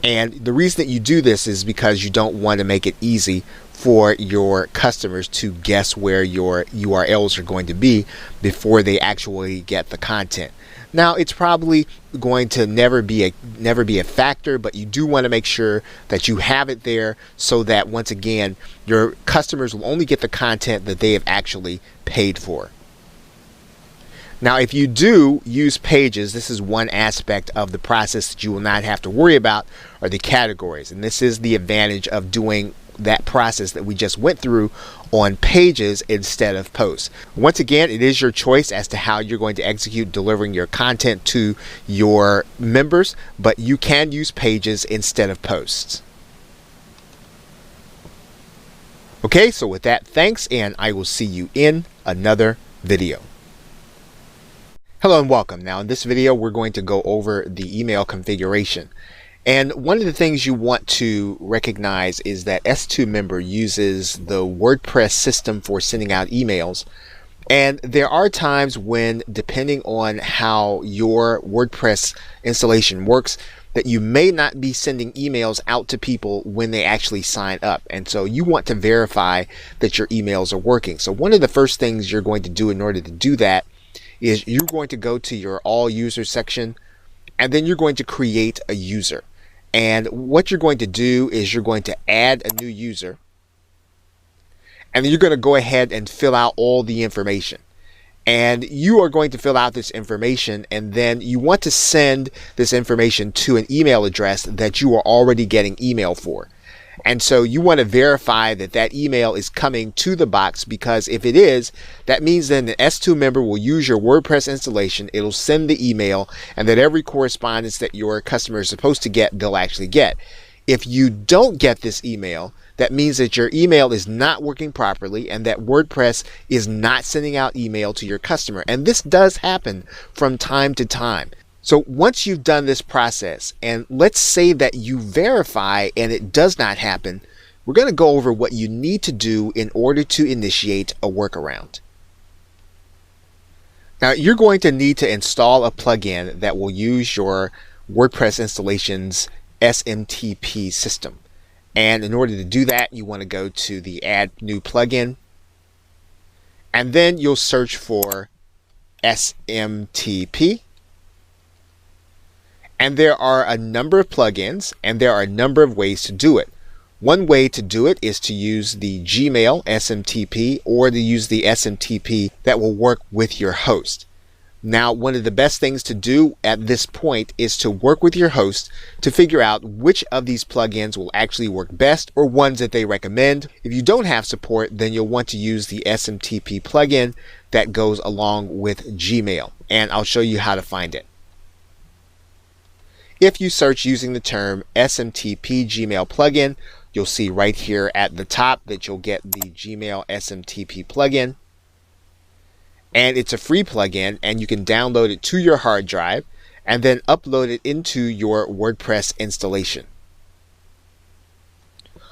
And the reason that you do this is because you don't want to make it easy for your customers to guess where your URLs are going to be before they actually get the content. Now, it's probably going to never be a factor, but you do want to make sure that you have it there so that once again your customers will only get the content that they have actually paid for. Now, if you do use pages, this is one aspect of the process that you will not have to worry about, are the categories. And this is the advantage of doing that process that we just went through on pages instead of posts. Once again, it is your choice as to how you're going to execute delivering your content to your members, but you can use pages instead of posts. Okay, so with that, thanks, and I will see you in another video. Hello and welcome. Now in this video, we're going to go over the email configuration. And one of the things you want to recognize is that S2 Member uses the WordPress system for sending out emails, And there are times when, depending on how your WordPress installation works, that you may not be sending emails out to people when they actually sign up. And so you want to verify that your emails are working. So one of the first things you're going to do in order to do that is you're going to go to your all users section, and then you're going to create a user. And what you're going to do is you're going to add a new user, and then you're going to go ahead and fill out all the information. And you are going to fill out this information, and then you want to send this information to an email address that you are already getting email for. And so you want to verify that that email is coming to the box, because if it is, that means then the S2 member will use your WordPress installation. It'll send the email, and that every correspondence that your customer is supposed to get, they'll actually get. If you don't get this email, that means that your email is not working properly and that WordPress is not sending out email to your customer. And this does happen from time to time. So once you've done this process, and let's say that you verify and it does not happen, we're going to go over what you need to do in order to initiate a workaround. Now, you're going to need to install a plugin that will use your WordPress installation's SMTP system. And in order to do that, you want to go to the Add New Plugin, and then you'll search for SMTP. And there are a number of plugins, and there are a number of ways to do it. One way to do it is to use the Gmail SMTP, or to use the SMTP that will work with your host. Now, one of the best things to do at this point is to work with your host to figure out which of these plugins will actually work best, or ones that they recommend. If you don't have support, then you'll want to use the SMTP plugin that goes along with Gmail, and I'll show you how to find it. If you search using the term SMTP Gmail plugin, you'll see right here at the top that you'll get the Gmail SMTP plugin. And it's a free plugin, and you can download it to your hard drive and then upload it into your WordPress installation.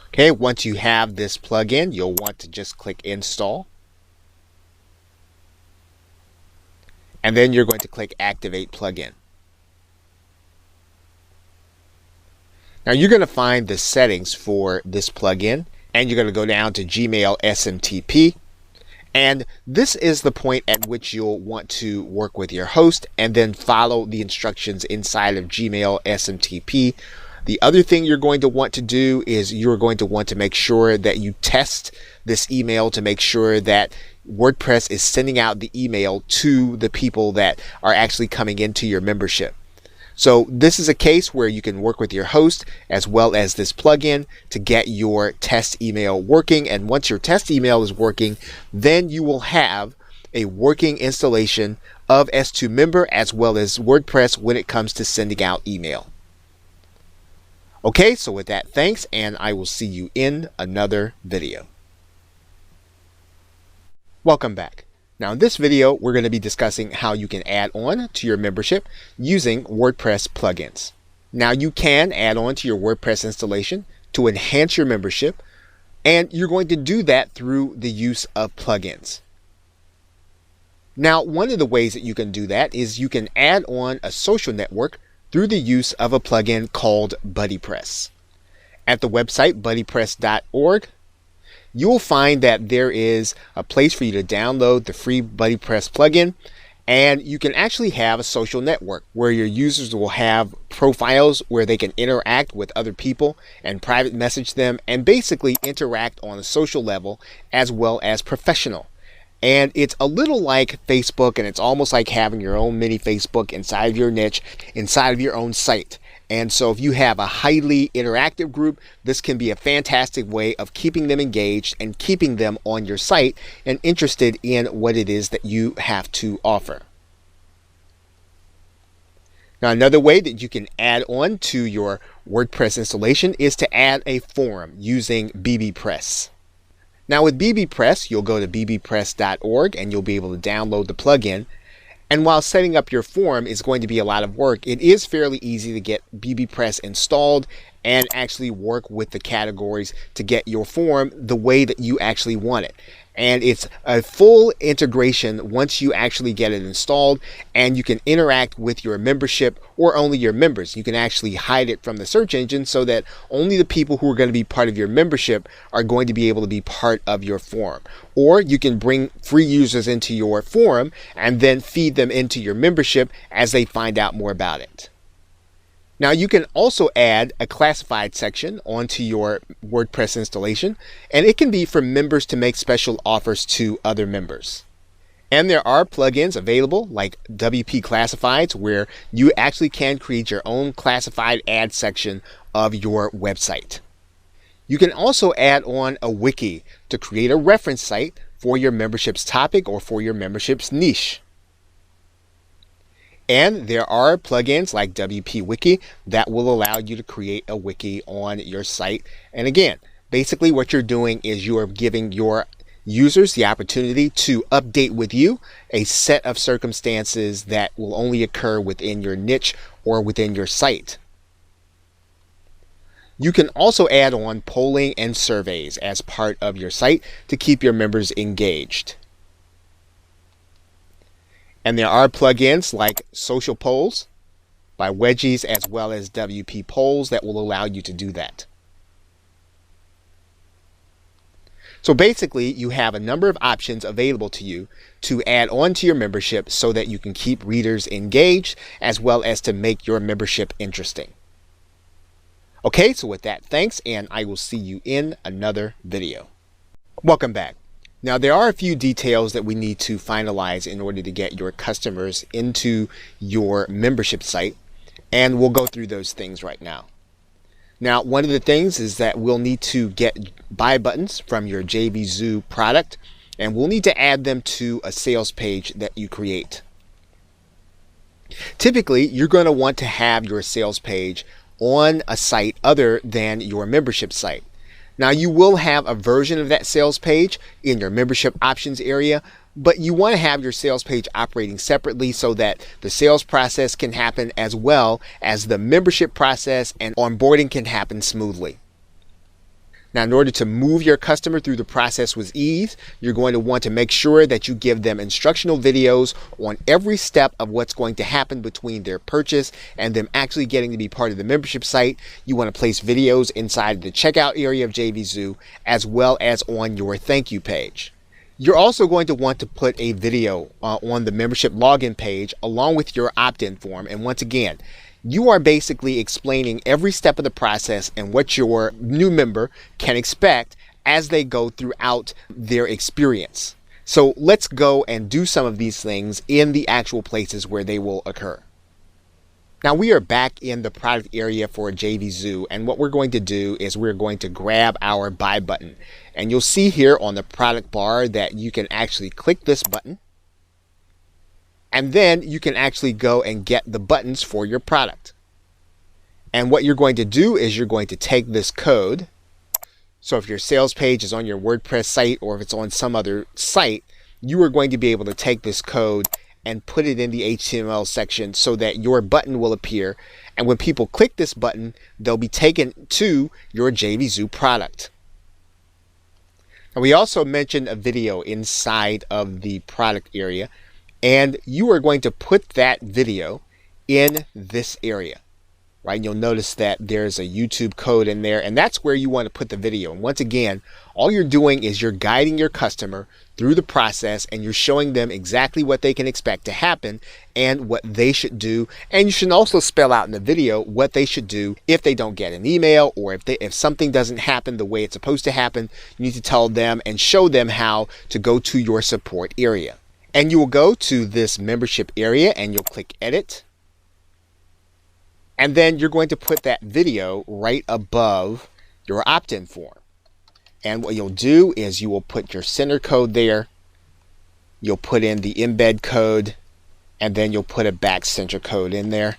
Okay, once you have this plugin, you'll want to just click Install. And then you're going to click Activate Plugin. Now you're going to find the settings for this plugin, and you're going to go down to Gmail SMTP. And this is the point at which you'll want to work with your host and then follow the instructions inside of Gmail SMTP. The other thing you're going to want to do is you're going to want to make sure that you test this email to make sure that WordPress is sending out the email to the people that are actually coming into your membership. So this is a case where you can work with your host as well as this plugin to get your test email working. And once your test email is working, then you will have a working installation of S2 Member as well as WordPress when it comes to sending out email. Okay, so with that, thanks, and I will see you in another video. Welcome back. Now in this video, we're going to be discussing how you can add on to your membership using WordPress plugins. Now you can add on to your WordPress installation to enhance your membership, and you're going to do that through the use of plugins. Now, one of the ways that you can do that is you can add on a social network through the use of a plugin called BuddyPress. At the website buddypress.org, you'll find that there is a place for you to download the free BuddyPress plugin, and you can actually have a social network where your users will have profiles where they can interact with other people and private message them and basically interact on a social level as well as professional. And it's a little like Facebook, and it's almost like having your own mini Facebook inside of your niche, inside of your own site. And so if you have a highly interactive group, this can be a fantastic way of keeping them engaged and keeping them on your site and interested in what it is that you have to offer. Now, another way that you can add on to your WordPress installation is to add a forum using bbPress. Now with bbPress, you'll go to bbpress.org and you'll be able to download the plugin. And while setting up your forum is going to be a lot of work, it is fairly easy to get bbPress installed and actually work with the categories to get your form the way that you actually want it. And it's a full integration once you actually get it installed, and you can interact with your membership or only your members. You can actually hide it from the search engine so that only the people who are going to be part of your membership are going to be able to be part of your forum. Or you can bring free users into your forum and then feed them into your membership as they find out more about it. Now you can also add a classified section onto your WordPress installation, and it can be for members to make special offers to other members. And there are plugins available like WP Classifieds where you actually can create your own classified ad section of your website. You can also add on a wiki to create a reference site for your membership's topic or for your membership's niche. And there are plugins like WP Wiki that will allow you to create a wiki on your site. And again, basically what you're doing is you are giving your users the opportunity to update with you a set of circumstances that will only occur within your niche or within your site. You can also add on polling and surveys as part of your site to keep your members engaged. And there are plugins like Social Polls by Wedgies as well as WP Polls that will allow you to do that. So basically, you have a number of options available to you to add on to your membership so that you can keep readers engaged as well as to make your membership interesting. Okay, so with that, thanks, and I will see you in another video. Welcome back. Now, there are a few details that we need to finalize in order to get your customers into your membership site, and we'll go through those things right now. Now, one of the things is that we'll need to get buy buttons from your JVZoo product, and we'll need to add them to a sales page that you create. Typically, you're going to want to have your sales page on a site other than your membership site. Now, you will have a version of that sales page in your membership options area, but you want to have your sales page operating separately so that the sales process can happen as well as the membership process and onboarding can happen smoothly. Now, in order to move your customer through the process with ease, you're going to want to make sure that you give them instructional videos on every step of what's going to happen between their purchase and them actually getting to be part of the membership site. You want to place videos inside the checkout area of JVZoo as well as on your thank you page. You're also going to want to put a video on the membership login page along with your opt-in form. And once again, you are basically explaining every step of the process and what your new member can expect as they go throughout their experience. So let's go and do some of these things in the actual places where they will occur. Now we are back in the product area for JVZoo, and what we're going to do is we're going to grab our buy button. And you'll see here on the product bar that you can actually click this button. And then you can actually go and get the buttons for your product. And what you're going to do is you're going to take this code. So if your sales page is on your WordPress site or if it's on some other site, you are going to be able to take this code and put it in the HTML section so that your button will appear. And when people click this button, they'll be taken to your JVZoo product. And we also mentioned a video inside of the product area. And you are going to put that video in this area, right? You'll notice that there's a YouTube code in there, and that's where you want to put the video. And once again, all you're doing is you're guiding your customer through the process and you're showing them exactly what they can expect to happen and what they should do. And you should also spell out in the video what they should do if they don't get an email or if something doesn't happen the way it's supposed to happen. You need to tell them and show them how to go to your support area. And you will go to this membership area and you'll click edit. And then you're going to put that video right above your opt-in form. And what you'll do is you will put your center code there. You'll put in the embed code and then you'll put a back center code in there.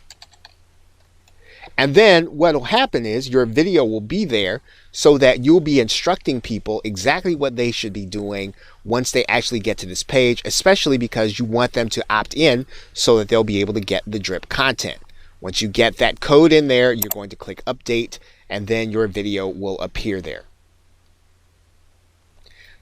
And then what will happen is your video will be there so that you'll be instructing people exactly what they should be doing once they actually get to this page, especially because you want them to opt in so that they'll be able to get the drip content. Once you get that code in there, you're going to click update and then your video will appear there.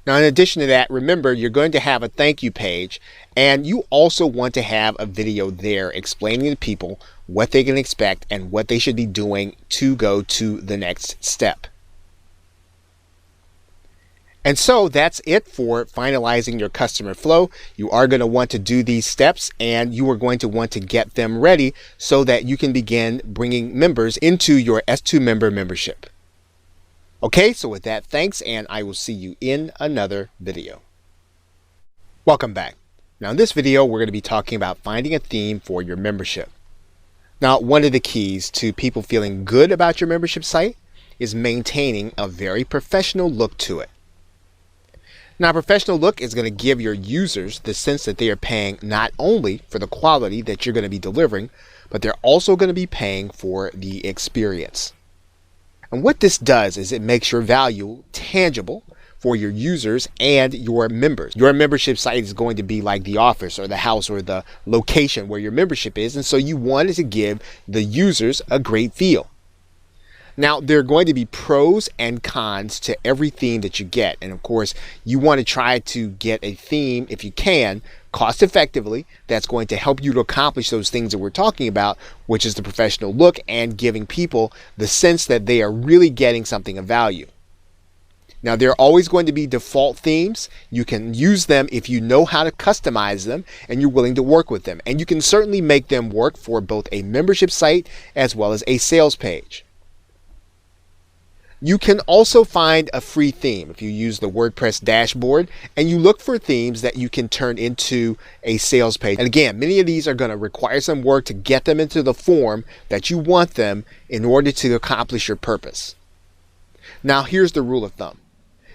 Now, in addition to that, remember you're going to have a thank you page, and you also want to have a video there explaining to people what they can expect and what they should be doing to go to the next step. And so that's it for finalizing your customer flow. You are going to want to do these steps, and you are going to want to get them ready so that you can begin bringing members into your S2 member membership. Okay, so with that, thanks, and I will see you in another video. Welcome back. Now in this video, we're going to be talking about finding a theme for your membership. Now, one of the keys to people feeling good about your membership site is maintaining a very professional look to it. Now, professional look is going to give your users the sense that they are paying not only for the quality that you're going to be delivering, but they're also going to be paying for the experience. And what this does is it makes your value tangible for your users and your members. Your membership site is going to be like the office or the house or the location where your membership is, and so you wanted to give the users a great feel. Now, there are going to be pros and cons to every theme that you get. And of course, you want to try to get a theme, if you can, cost effectively, that's going to help you to accomplish those things that we're talking about, which is the professional look and giving people the sense that they are really getting something of value. Now, there are always going to be default themes. You can use them if you know how to customize them and you're willing to work with them. And you can certainly make them work for both a membership site as well as a sales page. You can also find a free theme if you use the WordPress dashboard and you look for themes that you can turn into a sales page. And again, many of these are going to require some work to get them into the form that you want them in order to accomplish your purpose. Now, here's the rule of thumb.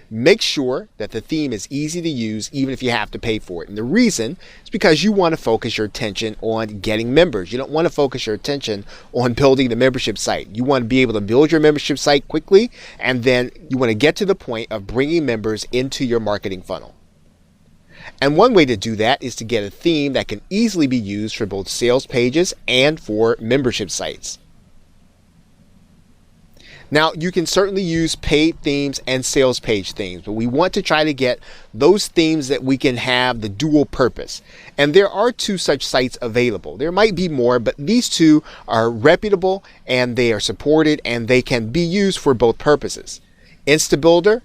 Make sure that the theme is easy to use even if you have to pay for it. And the reason is because you want to focus your attention on getting members. You don't want to focus your attention on building the membership site. You want to be able to build your membership site quickly, and then you want to get to the point of bringing members into your marketing funnel. And one way to do that is to get a theme that can easily be used for both sales pages and for membership sites. Now, you can certainly use paid themes and sales page themes, but we want to try to get those themes that we can have the dual purpose. And there are 2 such sites available. There might be more, but these 2 are reputable and they are supported and they can be used for both purposes: InstaBuilder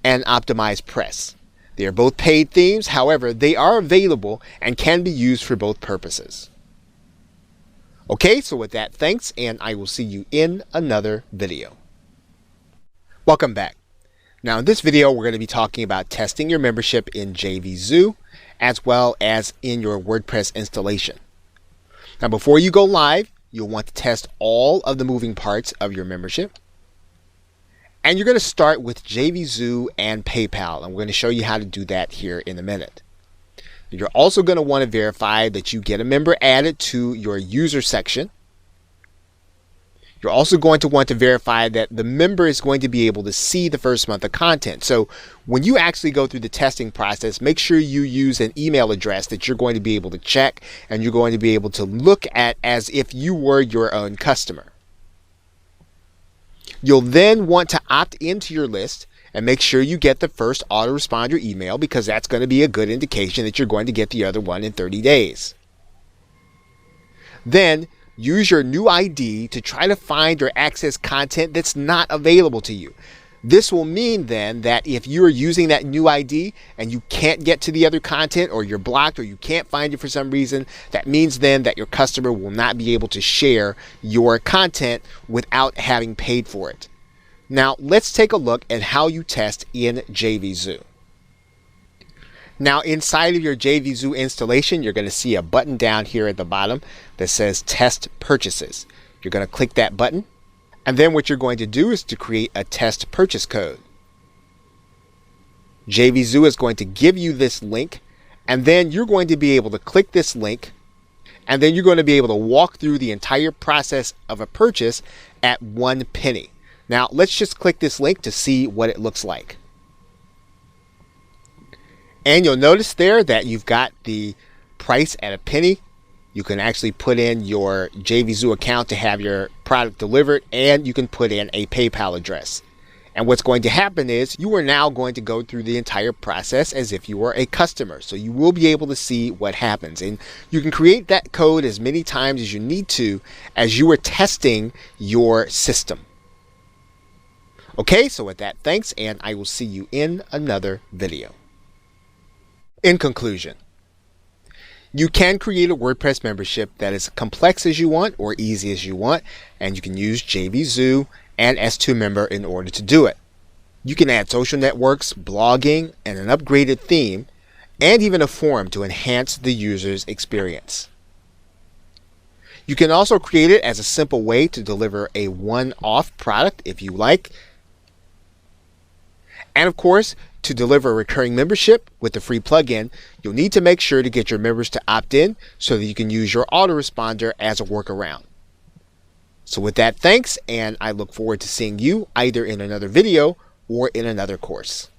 and OptimizePress. They are both paid themes. However, they are available and can be used for both purposes. Okay, so with that, thanks, and I will see you in another video. Welcome back. Now in this video, we're going to be talking about testing your membership in JVZoo as well as in your WordPress installation. Now before you go live, you'll want to test all of the moving parts of your membership. And you're going to start with JVZoo and PayPal, and we're going to show you how to do that here in a minute. You're also going to want to verify that you get a member added to your user section. You're also going to want to verify that the member is going to be able to see the first month of content. So when you actually go through the testing process, make sure you use an email address that you're going to be able to check and you're going to be able to look at as if you were your own customer. You'll then want to opt into your list and make sure you get the first autoresponder email, because that's going to be a good indication that you're going to get the other one in 30 days. Then use your new ID to try to find or access content that's not available to you. This will mean then that if you're using that new ID and you can't get to the other content, or you're blocked, or you can't find it for some reason, that means then that your customer will not be able to share your content without having paid for it. Now let's take a look at how you test in JVZoo. Now inside of your JVZoo installation, you're going to see a button down here at the bottom that says Test Purchases. You're going to click that button, and then what you're going to do is to create a test purchase code. JVZoo is going to give you this link, and then you're going to be able to click this link, and then you're going to be able to walk through the entire process of a purchase at 1 penny. Now let's just click this link to see what it looks like. And you'll notice there that you've got the price at 1 penny. You can actually put in your JVZoo account to have your product delivered, and you can put in a PayPal address. And what's going to happen is you are now going to go through the entire process as if you were a customer. So you will be able to see what happens. And you can create that code as many times as you need to as you are testing your system. Okay, so with that, thanks, and I will see you in another video. In conclusion, you can create a WordPress membership that is complex as you want or easy as you want, and you can use JVZoo and S2 Member in order to do it. You can add social networks, blogging, and an upgraded theme, and even a forum to enhance the user's experience. You can also create it as a simple way to deliver a one-off product if you like. And of course, to deliver a recurring membership with the free plugin, you'll need to make sure to get your members to opt in so that you can use your autoresponder as a workaround. So with that, thanks, and I look forward to seeing you either in another video or in another course.